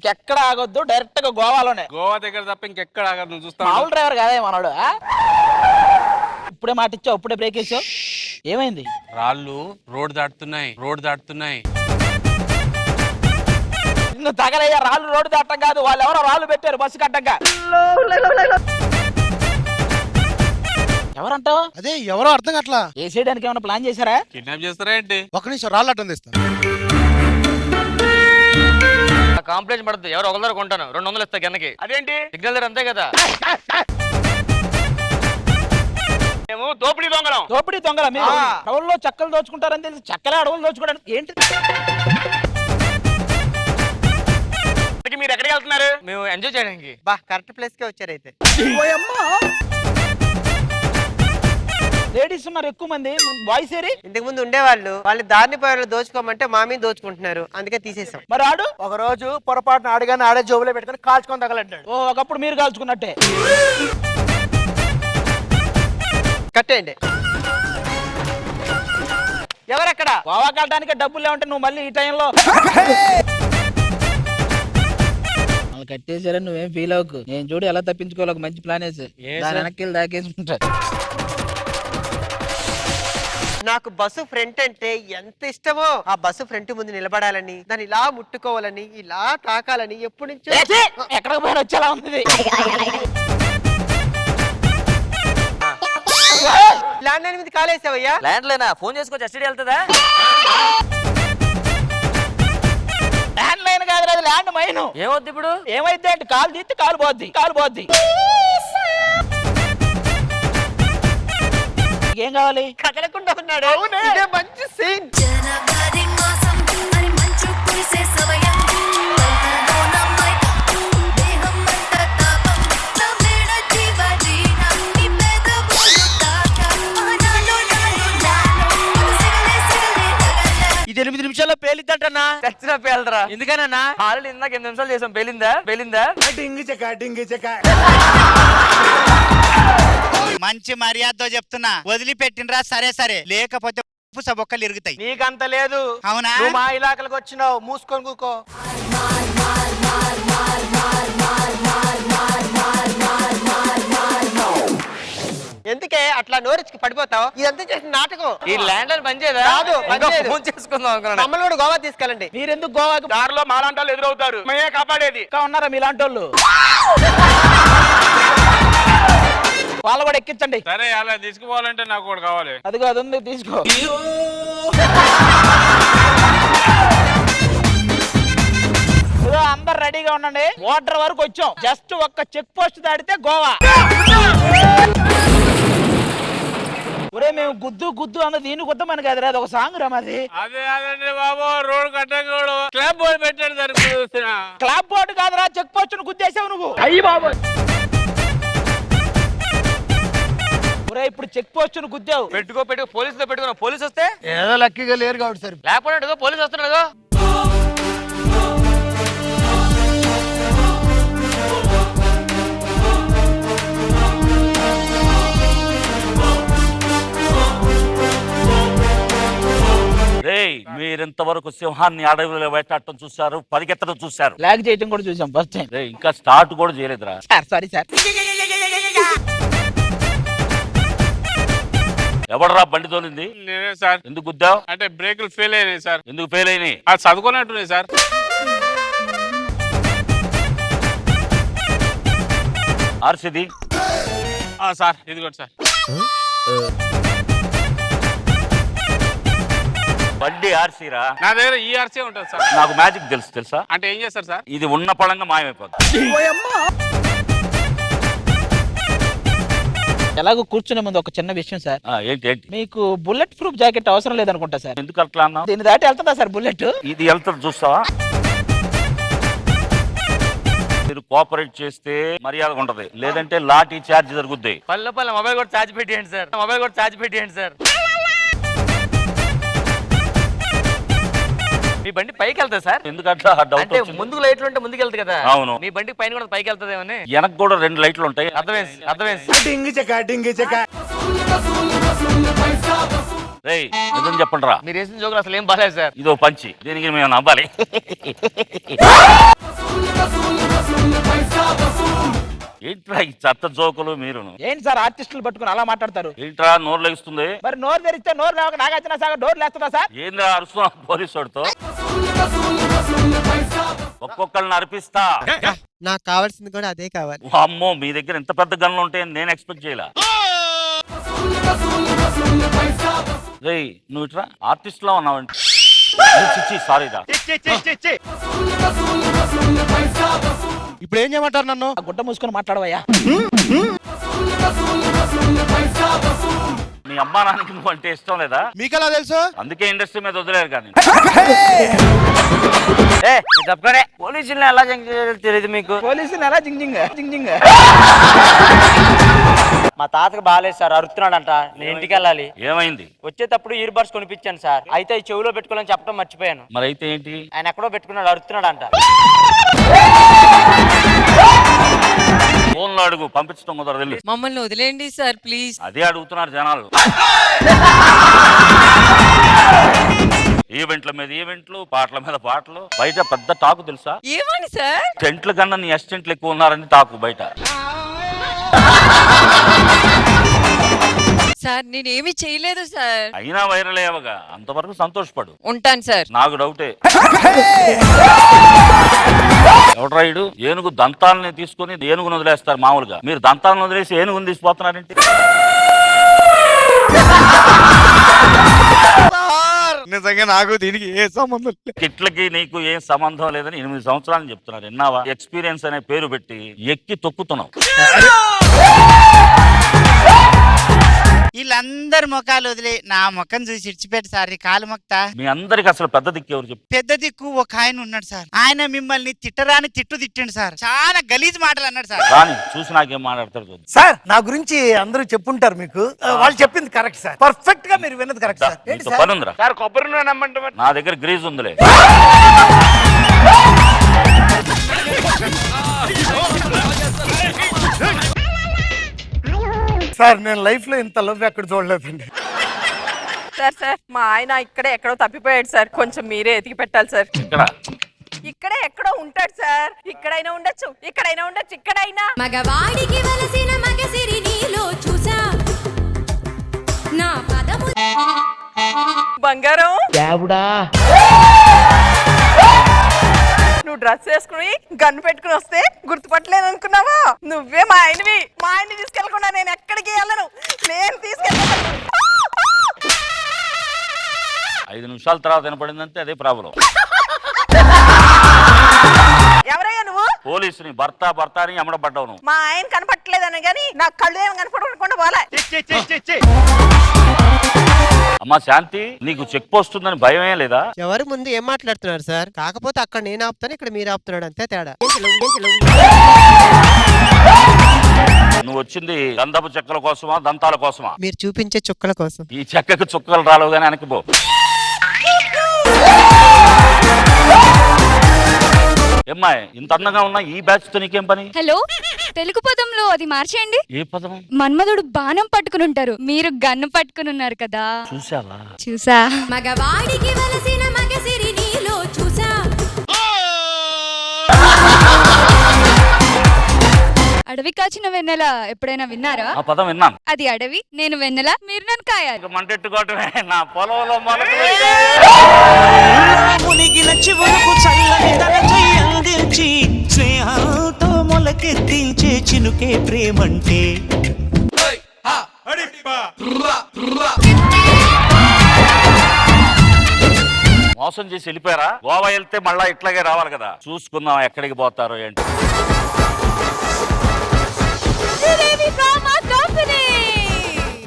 ఇంకెక్కడ ఆగొద్దు, డైరెక్ట్ గా గోవాలోనే. గోవా దగ్గర తప్ప ఇంకెక్కడ ఆగదు, నువ్వు చూస్తావు. మామూలు డ్రైవర్ కాదే మనోడు. ఇప్పుడే మాట ఇచ్చావు, ఇప్పుడే బ్రేక్ వేసావు, ఏమైంది? రాళ్ళు రోడ్ దాటుతున్నాయి. నువ్వు తగలయ్యా, రాళ్ళు రోడ్డు దాటం కాదు, వాళ్ళు ఎవరో రాళ్ళు పెట్టారు బస్సు కట్టంగా. ఎవరంటావు? అదే ఎవరో అర్థం కావట్లా. వేసేయడానికి ఏమైనా ప్లాన్ చేశారా? కిడ్నాప్ చేస్తారా ఏంటి? ఒక నిమిషం రాళ్ళు అట్టం తెస్తా. కాంప్లైంట్ పడుతుంది, ఎవరు ఒకరు కొంటాను 200 ఇస్తా కిందకి. అదేంటి సిగ్నల్ దగ్గర అంతే కదా. మేము దోపిడీ దొంగలం. దోపిడీ దొంగల మీరు అడవుల్లో చెక్కలు దోచుకుంటారని తెలిసి చెక్కలే అడవులు దోచుకోవడానికి ఏంటి? మీరు ఎక్కడికి వెళ్తున్నారు? మేము ఎంజాయ్ చేయడానికి. బా కరెక్ట్ ప్లేస్ కే వచ్చారు అయితే. లేడీస్ ఉన్నారు ఎక్కువ మంది, బాయ్స్ ఏరి? ఇంతకు ముందు ఉండేవాళ్ళు, వాళ్ళు దారిని పోయేవాళ్ళు దోచుకోమంటే మా మీద దోచుకుంటున్నారు, అందుకే తీసేసాం. మరి ఆడు ఒక రోజు పొరపాటున ఆడగానే ఆడే జోబులో పెట్టుకుని కాల్చుకొని తగలంటాడు. ఓ ఒకప్పుడు మీరు కాల్చుకున్నట్టే. కట్టేయండి. ఎవరక్కడ? గోవా కావడానికి డబ్బులు లేవంటే నువ్వు మళ్ళీ ఈ టైంలో కట్టేసారని నువ్వేం ఫీల్ అవ్వకు. నేను చూడు ఎలా తప్పించుకోవాలి, ఒక మంచి ప్లాన్ వేసి దాని వెనక్కి దాకేసుకుంటాడు. నాకు బస్సు ఫ్రంట్ అంటే ఎంత ఇష్టమో. ఆ బస్సు ఫ్రంట్ ముందు నిలబడాలని, దాన్ని ఇలా ముట్టుకోవాలని, ఇలా తాకాలని ఎప్పటి నుంచో. ఎక్కడికి పోయిన వచ్చేలా ఉంది. ల్యాండ్ లైన్ మీద కాలేసావయ్యా. ల్యాండ్ లేనా? ఫోన్ చేసుకోవచ్చు, ఎస్టీడీ వెళ్తుందా? ల్యాండ్ లైన్ కాదు, అది ల్యాండ్ మైన్. ఏమవుద్ది ఇప్పుడు? ఏమైతే అంటే కాలు తీస్తే కాలు పోద్ది. ఏం కావాలి? కదలకుండా ఉన్నాడు. ఇదే మంచి సీన్. జనవరి మాసం మరి మంచు కురిసే సమయం దేహం అంత తాపం నవ్వేడ జీవజీన నీ పెదవులు తాకం నాలో సిగలే ఇది 8 నిమిషాల్లో పేలిద్దంటన్నా. చచ్చిన పేలరా. ఎందుకనన్నా? ఆల్రెడీ ఇందాక 8 నిమిషాలు చేసాం. పేలిందా? డింగి చెక్క మంచి మర్యాదతో చెప్తున్నా, వదిలిపెట్టినరా సరే, లేకపోతే బొక్కలు ఇరుగుతాయి. నీకంత లేదు. అవునా? నువ్వు మా ఇలాకలకు వచ్చినావు, మూసుకొని కూకో. ఎందుకే అట్లా నోరిచ్చి పడిపోతావు? ఇదంతా చేసిన నాటకం. ఈ ల్యాండ్ లైన్ పనిచేయదా? కాదు, పనిచేయదు. ఫోన్ చేసుకుందాం అనుకున్నాను. మమ్మల్ని కూడా గోవా తీసుకెళ్ళండి. మీరెందుకు గోవాకి? దారిలో మాలాంటాలు ఎదురవుతారు, మేమే కాపాడేది. ఇంకా ఉన్నారా మీలాంటి వాళ్ళు? వాళ్ళు కూడా ఎక్కించండి. సరే, అలా తీసుకుపోవాలంటే నాకు కూడా కావాలి. అదిగో అది ఉంది, తీసుకో. అందరు రెడీగా ఉండండి. వాటర్ వరకు వచ్చాం, జస్ట్ ఒక్క చెక్ పోస్ట్ దాటితే గోవా. ఒరే మేము గుద్దు అన్నది దీని గుద్దమని కాదురా, అది ఒక సాంగ్ రా మాది. అదే అదండి బాబు, రోడ్ కట్టకూడదు, క్లబ్ బోర్డు పెట్టాడు దానికి చూస్తున్నా. క్లాప్ బోర్డు కాదురా, చెక్ పోస్ట్ ను గుద్దేసావు నువ్వు. అయ్యి బాబు, ఒరే ఇప్పుడు చెక్ పోస్ట్ ను గుద్దావు. పెట్టుకో పోలీసులో పెట్టుకున్నా. పోలీసు వస్తే ఏదో లక్కీగా లేరు కాబట్టి సరే. లేకపోతే పోలీసు వస్తున్నాడు. మీరింతవరకు సింహాన్ని అడవిలో వేటాడటం చూశారు, పరిగెత్తడం చూశారు, లాగ్ చేయటం కూడా చూసాం ఫస్ట్ టైం. ఇంకా స్టార్ట్ కూడా చేయలేదురా. Sorry sir. ఎవడరా బండి తోలింది? నేనే సార్. ఎందుకు గుద్దావు? అంటే బ్రేకులు ఫెయిల్ అయినాయి సార్. ఎందుకు ఫెయిల్ అయినాయి? అది చదువుకున్నట్టున్నాయి సార్. ఆర్సిది సార్, ఇదిగోండి సార్. బండి ఆర్సీరా? నా దగ్గర ఈఆర్సీ ఉంటుంది సార్. నాకు మ్యాజిక్ తెలుసా? అంటే ఏం చేస్తారు సార్? ఇది ఉన్న పళంగా మాయమైపోతుంది. ఎలాగో కూర్చునే ముందు ఒక చిన్న విషయం సార్. ఏంటి? మీకు బుల్లెట్ ప్రూఫ్ జాకెట్ అవసరం లేదనుకుంటా సార్. ఎందుకు అట్లా అన్నావు? దీన్ని దాటి వెళ్తుందా సార్ బుల్లెట్? ఇది వెళ్తుంది, చూస్తావా? మీరు కోఆపరేట్ చేస్తే మర్యాదగా ఉంటది, లేదంటే లాఠీ చార్జ్ జరుగుద్ది. పల్లె మొబైల్ కూడా ఛార్జ్ పెట్టేయండి సార్. మీ బండి పైకి వెళ్తా సార్? ఎందుకంటే అంటే ముందుకు లైట్లు ఉంటే ముందుకు వెళ్తుంది కదా. అవును. మీ బండి పైన కూడా పైకి వెళ్తుందేమని. వెనక కూడా 2 లైట్లు ఉంటాయి. అర్థమైంది. డింగి చెక్క రేయ్ నిజం చెప్పండి రా. మీరు వేసిన జోకులు అసలు ఏం బాలేదు సార్. ఇదో పంచి, దీనికి మేము నవ్వాలి. ఏంట్రా ఈ చెత్త జోకులు మీరును? ఏంటి సార్ ఆర్టిస్టులు పట్టుకుని అలా మాట్లాడతారు? ఏంట్రా నోరు లెగుస్తుంది? మరి నోరు తెరిస్తే నోరు లేక నాగార్జున సాగర్ డోర్ లేస్తుందా సార్? ఏంద్రా అరుస్తున్నా పోలీసు వాడితో? ఒక్కొక్కరిని అర్పిస్తా. నాకు కావాల్సింది కూడా అదే కావాలి. అమ్మో, మీ దగ్గర ఇంత పెద్ద గన్లు ఉంటాయని నేను ఎక్స్పెక్ట్ చేయలే. రేయ్ నువ్వు ఇట్రా ఆర్టిస్ట్ లా ఉన్నావంటే. సారీ రా. ఇప్పుడు ఏం చేయమంటారు నన్ను? ఆ గుడ్డ మూసుకొని మాట్లాడవయ్యా. మీ అమ్మా నాన్నకి నువ్వు అంటే ఇష్టం లేదా? మీకెలా తెలుసు? అందుకే ఇండస్ట్రీ మీద వదిలేరు కానీ. తప్పకనే పోలీసుల్ని ఎలా జంక్ చేయాలో తెలియదు మీకు. పోలీసులు ఎలా జింగ్ జింగ్. మా తాతకు బాగాలేదు సార్, అరుతున్నాడంట. నేను ఇంటికి వెళ్ళాలి. ఏమైంది? వచ్చేటప్పుడు ఇయర్ బడ్స్ కొనిపించాను సార్. అయితే ఈ చెవిలో పెట్టుకోవాలని చెప్పడం మర్చిపోయాను. మరి అయితే ఏంటి? ఆయన ఎక్కడో పెట్టుకున్నాడు, అరుతున్నాడంట. ఫోన్లో అడుగు, పంపించడం కుదరదు. మమ్మల్ని వదిలేయండి సార్ ప్లీజ్. అదే అడుగుతున్నారు జనాలు. ఈవెంట్ల మీద ఈవెంట్లు, పాటల మీద పాటలు. బయట పెద్ద టాకు తెలుసా? ఏమని సార్? టెంట్ల కన్నా నీ అసిస్టెంట్లు ఎక్కువ ఉన్నారని టాకు బయట. సార్ నేనేమి చేయలేదు సార్. అయినా వైరల్ అయ్యావగా, అంతవరకు సంతోషపడు. ఉంటాను సార్. నాకు డౌటే. ఎవడ్రాయుడు ఏనుగు దంతాలని తీసుకొని ఏనుగును వదిలేస్తారు మామూలుగా. మీరు దంతాలను వదిలేసి ఏనుగుని తీసిపోతున్నారేంటి? నిజంగా నాకు దీనికి ఏ సంబంధం లేదు. కిట్లకి నీకు ఏం సంబంధం లేదని 8 సంవత్సరాలు చెప్తున్నారు. విన్నావా? ఎక్స్పీరియన్స్ అనే పేరు పెట్టి ఎక్కి తొక్కుతున్నావు. వీళ్ళందరి ముఖాలు వదిలే నా ముఖం చూసి ఇడిచిపెట్టి సార్ ఈ కాలు మొక్తా. మీ అందరికి అసలు పెద్ద దిక్కు ఎవరు చెప్పు? పెద్ద దిక్కు ఒక ఆయన ఉన్నాడు సార్. ఆయన మిమ్మల్ని తిట్టరాని తిట్టిండు సార్. చాలా గలీజ్ మాటలు అన్నాడు సార్. రాని చూసి నాకేం మాట్లాడతారు చూద్దాం. సార్ నా గురించి అందరూ చెప్పుంటారు మీకు. వాళ్ళు చెప్పింది కరెక్ట్ సార్. పర్ఫెక్ట్ గా మీరు విన్నది కరెక్ట్ సార్. ఏంటి నీతో సార్? పని ఉందిరా. సార్ కొబ్బరి నూనె నమ్మంటారు. నా దగ్గర గ్రీజ్ ఉందిలే. సార్ నేను లైఫ్ లో ఇంత లవ్ ఎక్కడ చూడలేదండి. సార్ సార్ మా ఆయన ఇక్కడే ఎక్కడో తప్పిపోయాడు సార్. కొంచెం మీరే ఎతికి పెట్టాలి సార్. ఇక్కడ ఇక్కడే ఎక్కడో ఉంటాడు సార్. ఇక్కడైనా ఉండొచ్చు, ఇక్కడైనా ఉండొచ్చు, ఇక్కడైనా. మగవాడికి వలసిన మగసిరి నీలో చూసా నా పదము బంగారం నువ్వు డ్రెస్ వేసుకుని గన్ను పెట్టుకుని వస్తే గుర్తుపట్టలేదు అనుకున్నావా? నువ్వే మా ఆయనవి. మా ఆయన్ని తీసుకెళ్ళకుండా నేను ఎక్కడికి వెళ్ళను. నేను తీసుకెళ్ళను. 5 నిమిషాల తర్వాత వినపడిందంటే అదే ప్రాబ్లం. ఎవరయ్యా నువ్వు? పోలీసుని భర్త అని అమ్మడబడ్డావు నువ్వు. మా ఆయన కనపట్టలేదని కానీ నా కళ్ళు ఏమి కనపడకుండా పోలే. అమ్మా శాంతి, నీకు చెక్ పోస్ట్ ఉందని భయమే లేదా? ఎవరి ముందు ఏం మాట్లాడుతున్నారు సార్? కాకపోతే అక్కడ నేను ఆపుతాను, ఇక్కడ మీరు ఆపుతున్నాడు, అంతే తేడా. నువ్వు వచ్చింది గంధపు చెక్కల కోసమా దంతాల కోసమా? మీరు చూపించే చుక్కల కోసం. ఈ చెక్కకు చుక్కలు రాలేవు కానీ వెనక్కి పో. ఏమ్మాయి ఇంత అందంగా ఉన్నా ఈ బ్యాచ్ తో నీకేం పని? హలో, తెలుగు పదంలో అది మార్చేయండి. ఏ పదం? మన్మధుడు బాణం పట్టుకుని ఉంటారు, మీరు గన్ను పట్టుకుని ఉన్నారు కదా. చూసావా? చూసా. మగవాడికి వలసిన మగసిరి నీలో చూసా. అడవి కాచిన వెన్నెల ఎప్పుడైనా విన్నారా? ఆ పదం విన్నాను. అది అడవి, నేను వెన్నెల, మీరు నన్ను కాయాలి. ఇక మంటెట్టుకోవటమే నా పొలంలో మునిగిన చివరకు చల్లని తన చెయ్యందించి స్నేహాలతో మొలకెత్తించే చినుకే ప్రేమంటే. మోసం చేసి వెళ్ళిపోయారా? గోవా వెళ్తే మళ్ళా ఇట్లాగే రావాలి కదా. చూసుకుందాం ఎక్కడికి పోతారో ఏంటి.